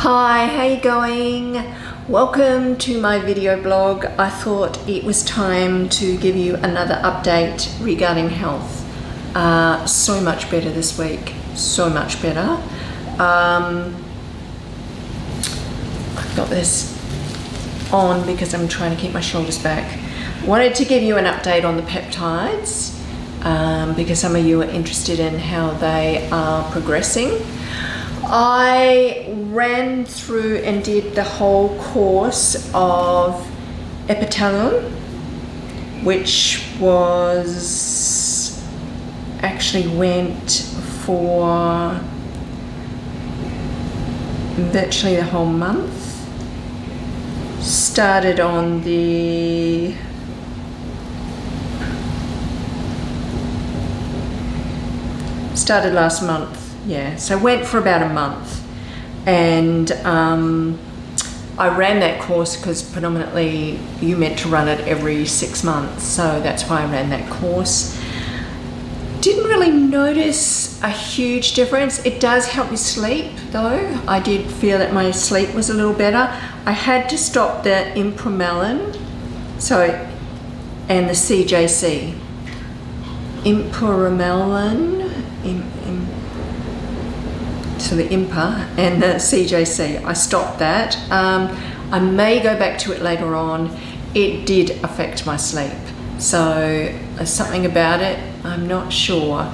Hi, how you going? Welcome to my video blog. I thought it was time to give you another update regarding health. So much better this week, so much better. I've got this on because I'm trying to keep my shoulders back. Wanted to give you an update on the peptides because some of you are interested in how they are progressing. I ran through and did the whole course of Epitalon, which was actually went for virtually the whole month. Started last month. Yeah, so went for about a month, and I ran that course because predominantly you meant to run it every 6 months, so that's why I ran that course. Didn't really notice a huge difference. It does help me sleep though. I did feel that my sleep was a little better. I had to stop the impromelin, and the CJC. So the IMPA and the CJC, I stopped that. I may go back to it later on. It did affect my sleep. So there's something about it, I'm not sure.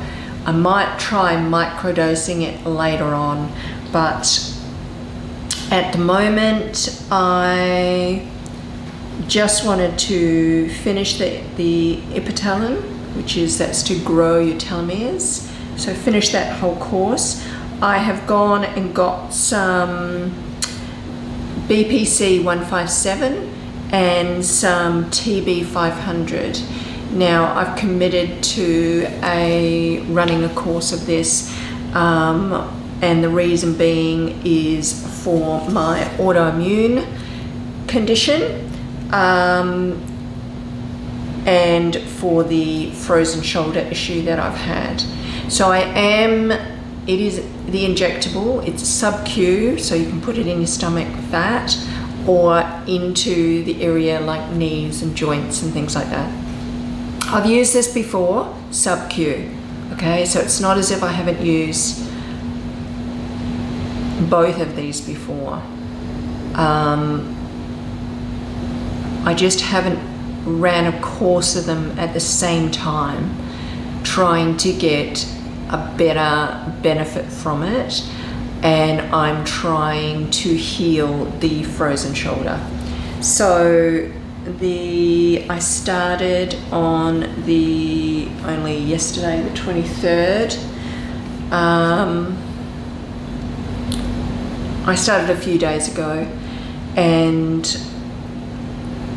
I might try microdosing it later on, but at the moment, I just wanted to finish the Epitalon, that's to grow your telomeres. So finish that whole course. I have gone and got some BPC 157 and some TB500. Now I've committed to running a course of this, and the reason being is for my autoimmune condition and for the frozen shoulder issue that I've had. So it is the injectable, it's sub-Q, so you can put it in your stomach fat or into the area like knees and joints and things like that. I've used this before, sub-Q, okay? So it's not as if I haven't used both of these before. I just haven't ran a course of them at the same time, trying to get a better benefit from it, and I'm trying to heal the frozen shoulder. So I started on only yesterday, the 23rd. I started a few days ago, and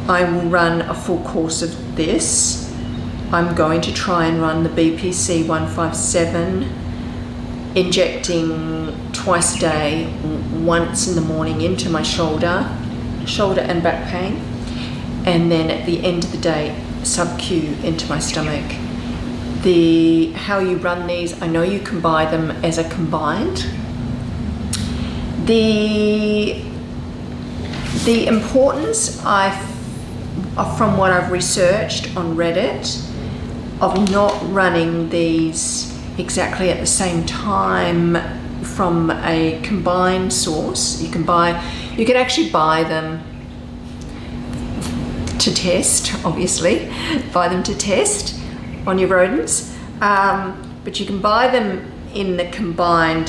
I will run a full course of this. I'm going to try and run the BPC 157, injecting twice a day, once in the morning into my shoulder and back pain, and then at the end of the day, sub-Q into my stomach. How you run these, I know you can buy them as a combined. The importance from what I've researched on Reddit of not running these exactly at the same time from a combined source. You can actually buy them to test, obviously, buy them to test on your rodents, but you can buy them in a combined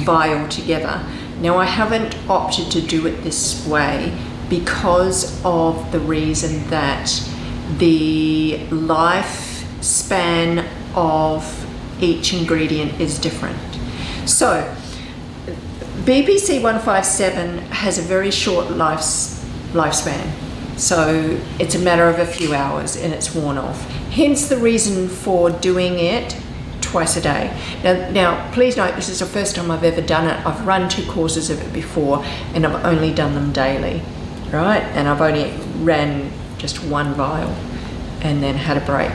vial together. Now I haven't opted to do it this way because of the reason that the lifespan of each ingredient is different. So BPC 157 has a very short lifespan. So it's a matter of a few hours and it's worn off. Hence the reason for doing it twice a day. Now please note, this is the first time I've ever done it. I've run 2 courses of it before and I've only done them daily, right? And I've only ran just 1 vial and then had a break,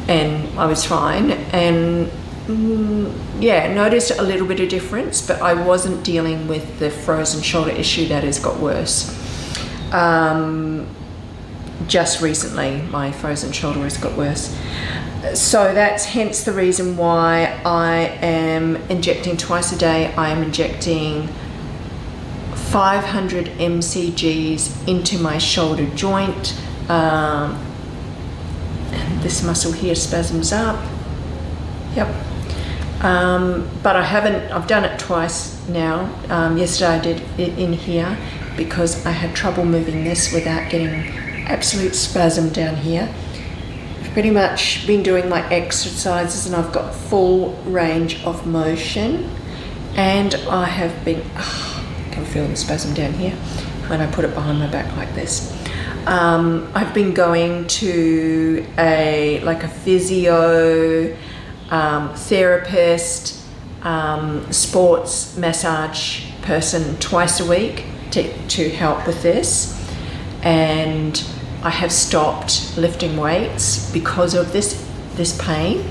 and I was fine. And yeah, noticed a little bit of difference, but I wasn't dealing with the frozen shoulder issue that has got worse. Just recently, my frozen shoulder has got worse. So that's hence the reason why I am injecting twice a day. I am injecting 500 mcgs into my shoulder joint. And this muscle here spasms up. Yep. But I've done it twice now. Yesterday I did it in here because I had trouble moving this without getting absolute spasm down here. I've pretty much been doing my exercises and I've got full range of motion, and I have been, I can feel the spasm down here when I put it behind my back like this. I've been going to a physio, therapist, sports massage person twice a week to help with this, and I have stopped lifting weights because of this pain.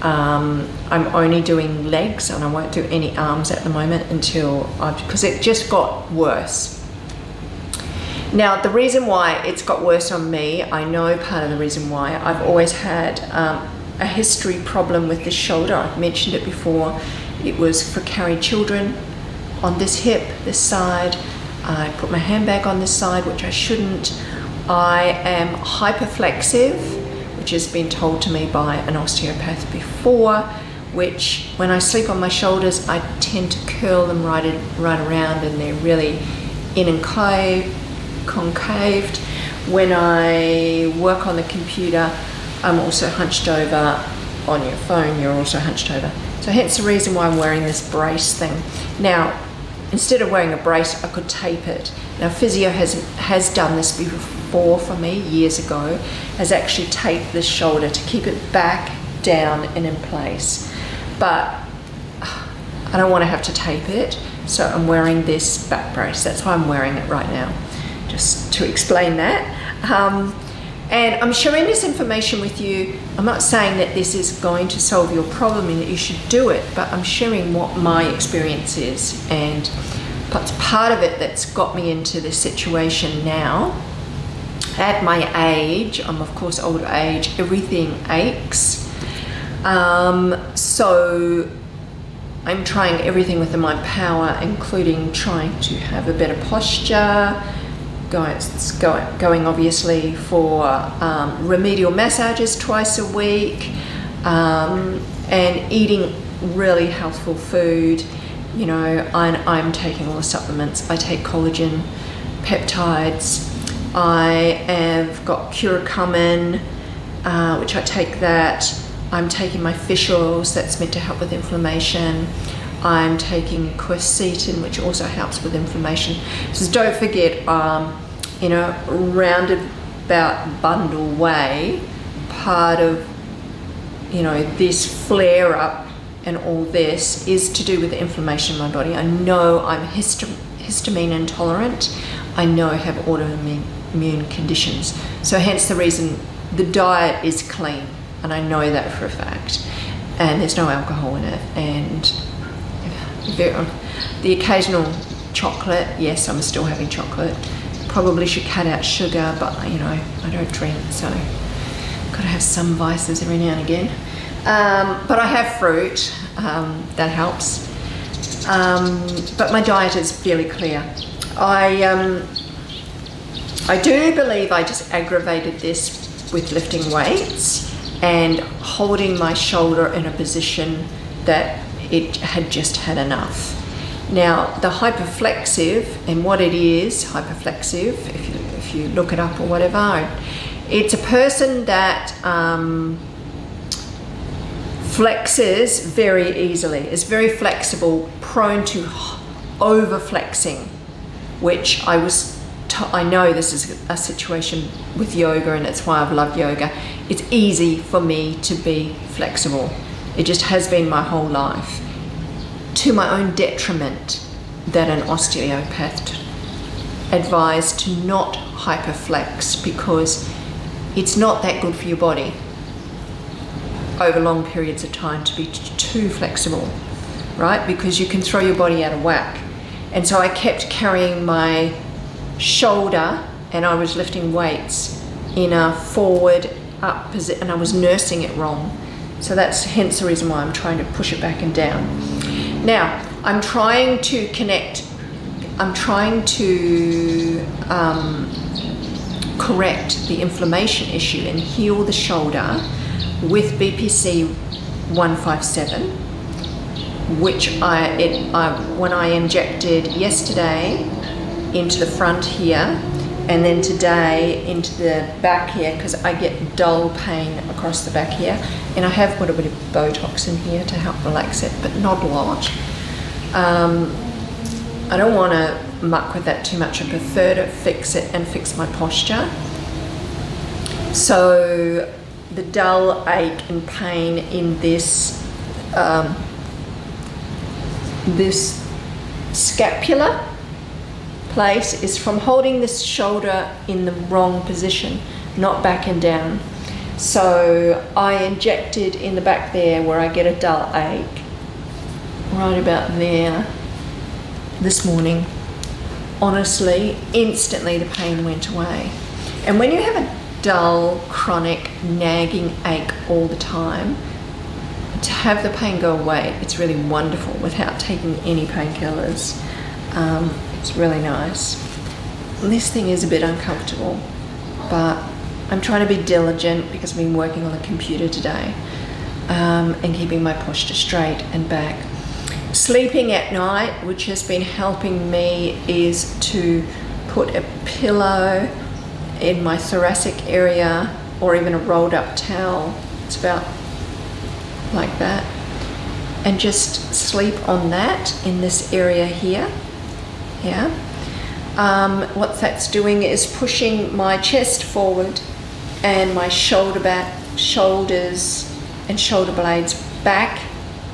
I'm only doing legs and I won't do any arms at the moment because it just got worse. Now, the reason why it's got worse on me, I know part of the reason why. I've always had a history problem with this shoulder. I've mentioned it before. It was for carried children on this hip, this side. I put my handbag on this side, which I shouldn't. I am hyperflexive, which has been told to me by an osteopath before, which when I sleep on my shoulders, I tend to curl them right around, and they're really in and concaved. When I work on the computer, I'm also hunched over. On your phone, you're also hunched over. So hence the reason why I'm wearing this brace thing. Now, instead of wearing a brace, I could tape it. Now, physio has done this before for me years ago, has actually taped this shoulder to keep it back, down and in place. But I don't want to have to tape it, so I'm wearing this back brace. That's why I'm wearing it right now, just to explain that. And I'm sharing this information with you. I'm not saying that this is going to solve your problem and that you should do it, but I'm sharing what my experience is, and it's part of it that's got me into this situation now. At my age, I'm of course older age, everything aches. So I'm trying everything within my power, including trying to have a better posture, going obviously for remedial massages twice a week, and eating really healthful food. You know, I'm taking all the supplements. I take collagen, peptides. I have got curcumin, which I take that. I'm taking my fish oils, that's meant to help with inflammation. I'm taking quercetin, which also helps with inflammation. So don't forget, in a roundabout bundle way, part of, this flare up and all this is to do with the inflammation in my body. I know I'm histamine intolerant. I know I have autoimmune conditions. So hence the reason the diet is clean, and I know that for a fact. And there's no alcohol in it, and the occasional chocolate, yes, I'm still having chocolate. Probably should cut out sugar, but I don't drink, so gotta have some vices every now and again. But I have fruit, that helps. But my diet is fairly clear. I do believe I just aggravated this with lifting weights and holding my shoulder in a position that it had just had enough. Now, the hyperflexive, and what it is, hyperflexive, if you look it up or whatever, it's a person that flexes very easily, is very flexible, prone to over-flexing, which I know this is a situation with yoga, and it's why I've loved yoga. It's easy for me to be flexible. It just has been my whole life, to my own detriment, that an osteopath advised to not hyperflex because it's not that good for your body. over long periods of time to be too flexible, right? Because you can throw your body out of whack. And so I kept carrying my shoulder and I was lifting weights in a forward up position and I was nursing it wrong. So that's hence the reason why I'm trying to push it back and down. Now, I'm trying to correct the inflammation issue and heal the shoulder with BPC 157, which when I injected yesterday into the front here and then today into the back here, because I get dull pain across the back here, and I have put a bit of Botox in here to help relax it, but not a lot. I don't want to muck with that too much. I prefer to fix it and fix my posture. So the dull ache and pain in this this scapular place is from holding this shoulder in the wrong position, not back and down. So I injected in the back there where I get a dull ache, right about there this morning. Honestly, instantly the pain went away. And when you have a dull, chronic, nagging ache all the time, to have the pain go away, it's really wonderful without taking any painkillers. It's really nice. This thing is a bit uncomfortable, but I'm trying to be diligent because I've been working on the computer today and keeping my posture straight and back. Sleeping at night, which has been helping me, is to put a pillow in my thoracic area or even a rolled up towel. It's about like that. And just sleep on that in this area here. Yeah. What that's doing is pushing my chest forward and my shoulders and shoulder blades back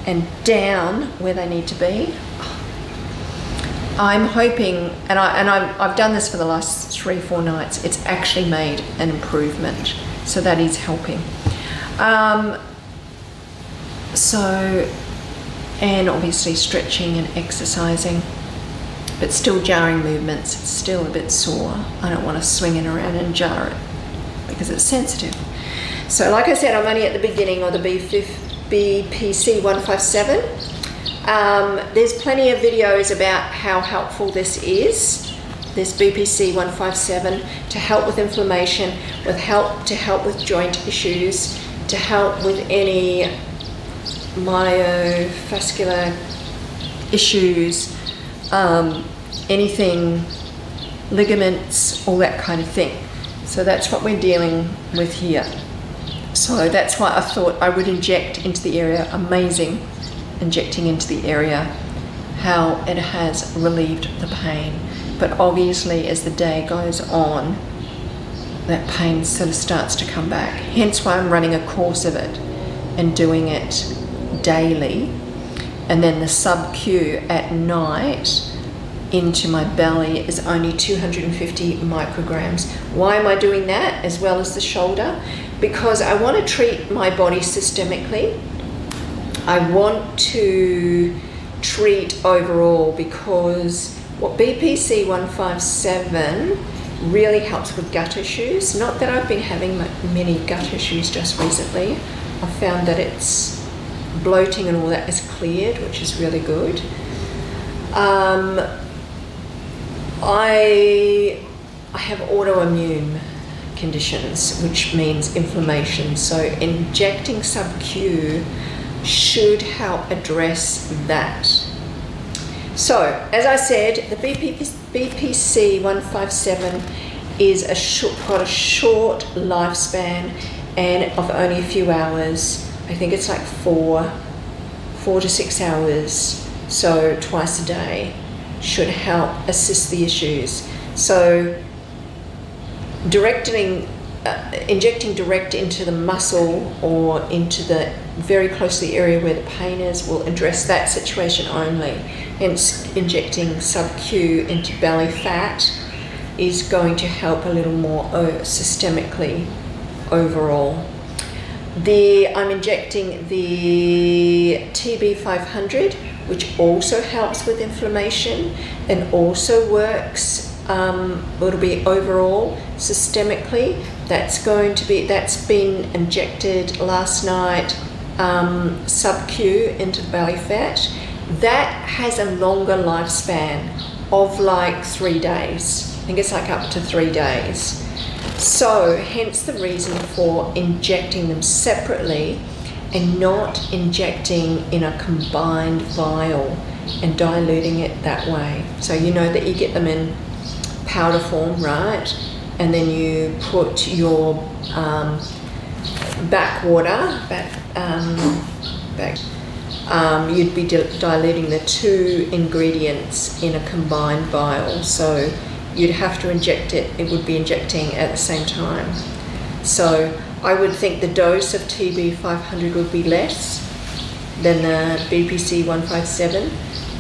and down where they need to be. I'm hoping, and I've done this for the last 3-4 nights, it's actually made an improvement. So that is helping. And obviously stretching and exercising, but still jarring movements. It's still a bit sore. I don't want to swing it around and jar it because it's sensitive. So like I said, I'm only at the beginning of the BPC 157. There's plenty of videos about how helpful this is, this BPC 157, to help with inflammation, to help with joint issues, to help with any myofascular issues, anything, ligaments, all that kind of thing. So that's what we're dealing with here. So that's why I thought I would inject into the area. Amazing, injecting into the area, how it has relieved the pain. But obviously as the day goes on, that pain sort of starts to come back. Hence why I'm running a course of it and doing it daily. And then the sub-Q at night into my belly is only 250 micrograms. Why am I doing that as well as the shoulder? Because I want to treat my body systemically. I want to treat overall, because what BPC 157 really helps with gut issues. Not that I've been having many gut issues just recently. I've found that it's bloating and all that is cleared, which is really good. I have autoimmune conditions, which means inflammation. So injecting sub-Q should help address that. So, as I said, the BPC 157 is got a short lifespan and of only a few hours. I think it's like 4 to 6 hours. So twice a day should help assist the issues. So injecting direct into the muscle or into the very close to the area where the pain is will address that situation only. Hence, injecting sub-Q into belly fat is going to help a little more systemically overall. I'm injecting the TB500, which also helps with inflammation and also works. It'll be overall systemically. That's been injected last night, sub-Q into the belly fat. That has a longer lifespan of like 3 days. I think it's like up to 3 days. So hence the reason for injecting them separately and not injecting in a combined vial and diluting it that way. So you know that you get them in powder form, right? And then you put your you'd be diluting the 2 ingredients in a combined vial. So you'd have to inject it would be injecting at the same time. So I would think the dose of TB500 would be less than the BPC 157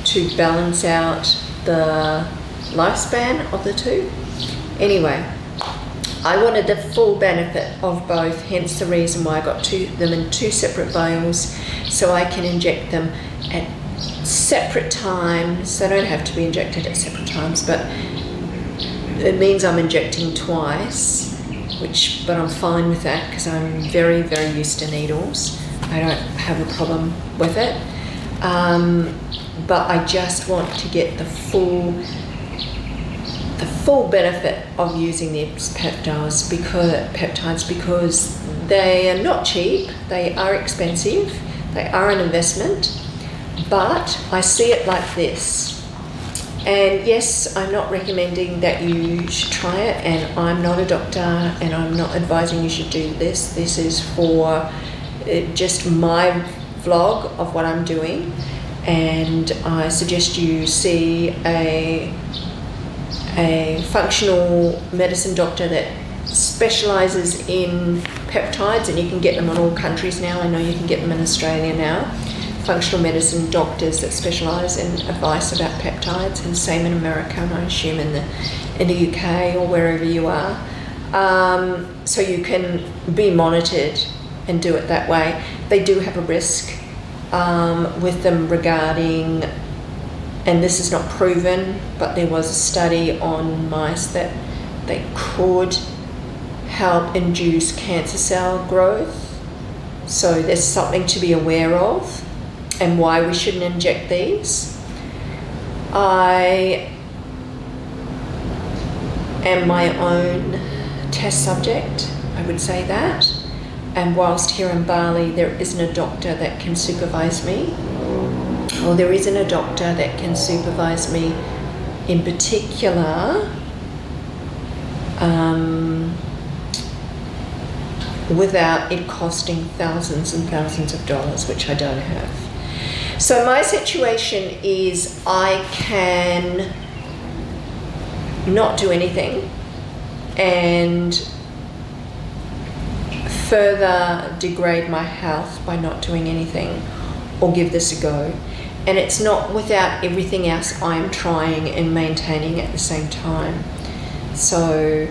to balance out the lifespan of the two. Anyway, I wanted the full benefit of both, hence the reason why I got them in 2 separate vials, so I can inject them at separate times. They don't have to be injected at separate times, but it means I'm injecting twice, but I'm fine with that because I'm very, very used to needles. I don't have a problem with it. But I just want to get the full benefit of using these peptides because they are not cheap, they are expensive, they are an investment, but I see it like this. And yes, I'm not recommending that you should try it, and I'm not a doctor, and I'm not advising you should do this. This is for just my vlog of what I'm doing, and I suggest you see a functional medicine doctor that specializes in peptides, and you can get them in all countries now. I know you can get them in Australia now. Functional medicine doctors that specialise in advice about peptides, and same in America, and I assume in the UK or wherever you are. So you can be monitored and do it that way. They do have a risk with them regarding, and this is not proven, but there was a study on mice that they could help induce cancer cell growth. So there's something to be aware of, and why we shouldn't inject these. I am my own test subject, I would say that. And whilst here in Bali there isn't a doctor that can supervise me, or there isn't a doctor that can supervise me in particular without it costing thousands and thousands of dollars, which I don't have. So my situation is I can not do anything and further degrade my health by not doing anything, or give this a go. And it's not without everything else I'm trying and maintaining at the same time. So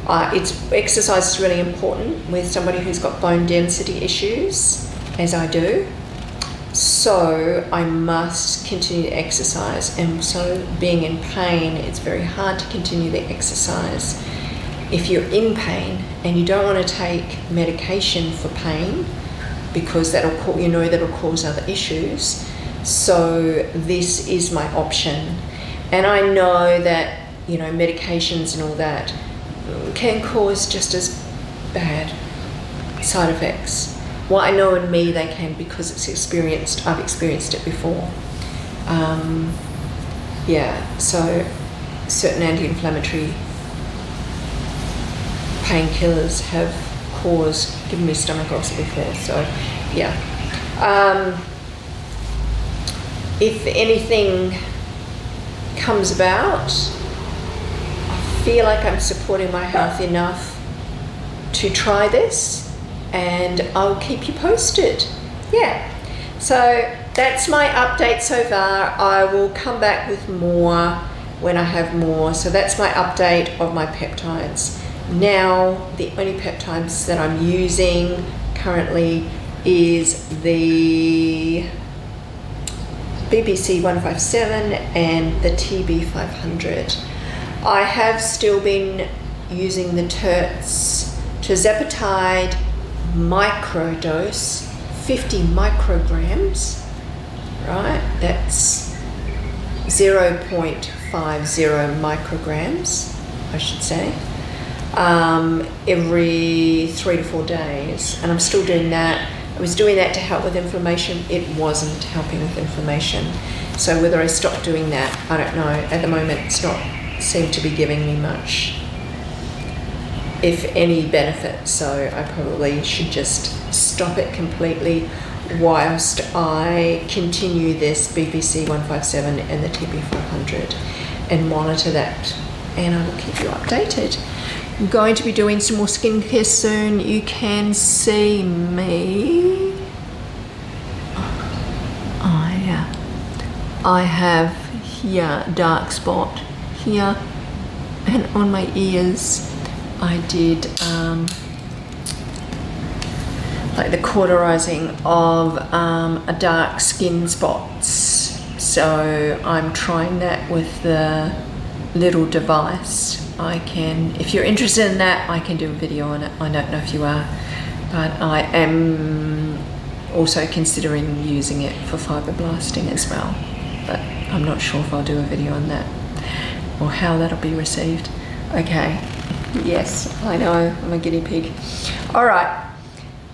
exercise is really important with somebody who's got bone density issues, as I do. So I must continue to exercise, and so being in pain, it's very hard to continue the exercise. If you're in pain and you don't want to take medication for pain, because that'll cause other issues, so this is my option. And I know that medications and all that can cause just as bad side effects. Well, I know in me they can, because I've experienced it before. So certain anti-inflammatory painkillers have given me stomach ulcer before. So yeah. If anything comes about, I feel like I'm supporting my health enough to try this, and I'll keep you posted. Yeah, so that's my update so far. I will come back with more when I have more. So that's my update of my peptides. Now, the only peptides that I'm using currently is the BPC 157 and the TB500. I have still been using the tirzepatide microdose, 50 micrograms, right? That's 0.50 micrograms, I should say, every 3 to 4 days. And I'm still doing that. I was doing that to help with inflammation. It wasn't helping with inflammation. So whether I stopped doing that, I don't know. At the moment, it's not seemed to be giving me much, if any, benefit. So I probably should just stop it completely whilst I continue this BPC 157 and the TB500 and monitor that, and I will keep you updated. I'm going to be doing some more skincare soon. You can see me. I have here dark spot here, and on my ears I did like the cauterizing of a dark skin spots. So I'm trying that with the little device. I can, if you're interested in that, I can do a video on it. I don't know if you are, but I am also considering using it for fibroblasting as well. But I'm not sure if I'll do a video on that or how that'll be received. Okay, yes, I know, I'm a guinea pig. All right,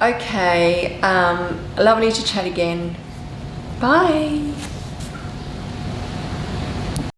okay, lovely to chat again. Bye.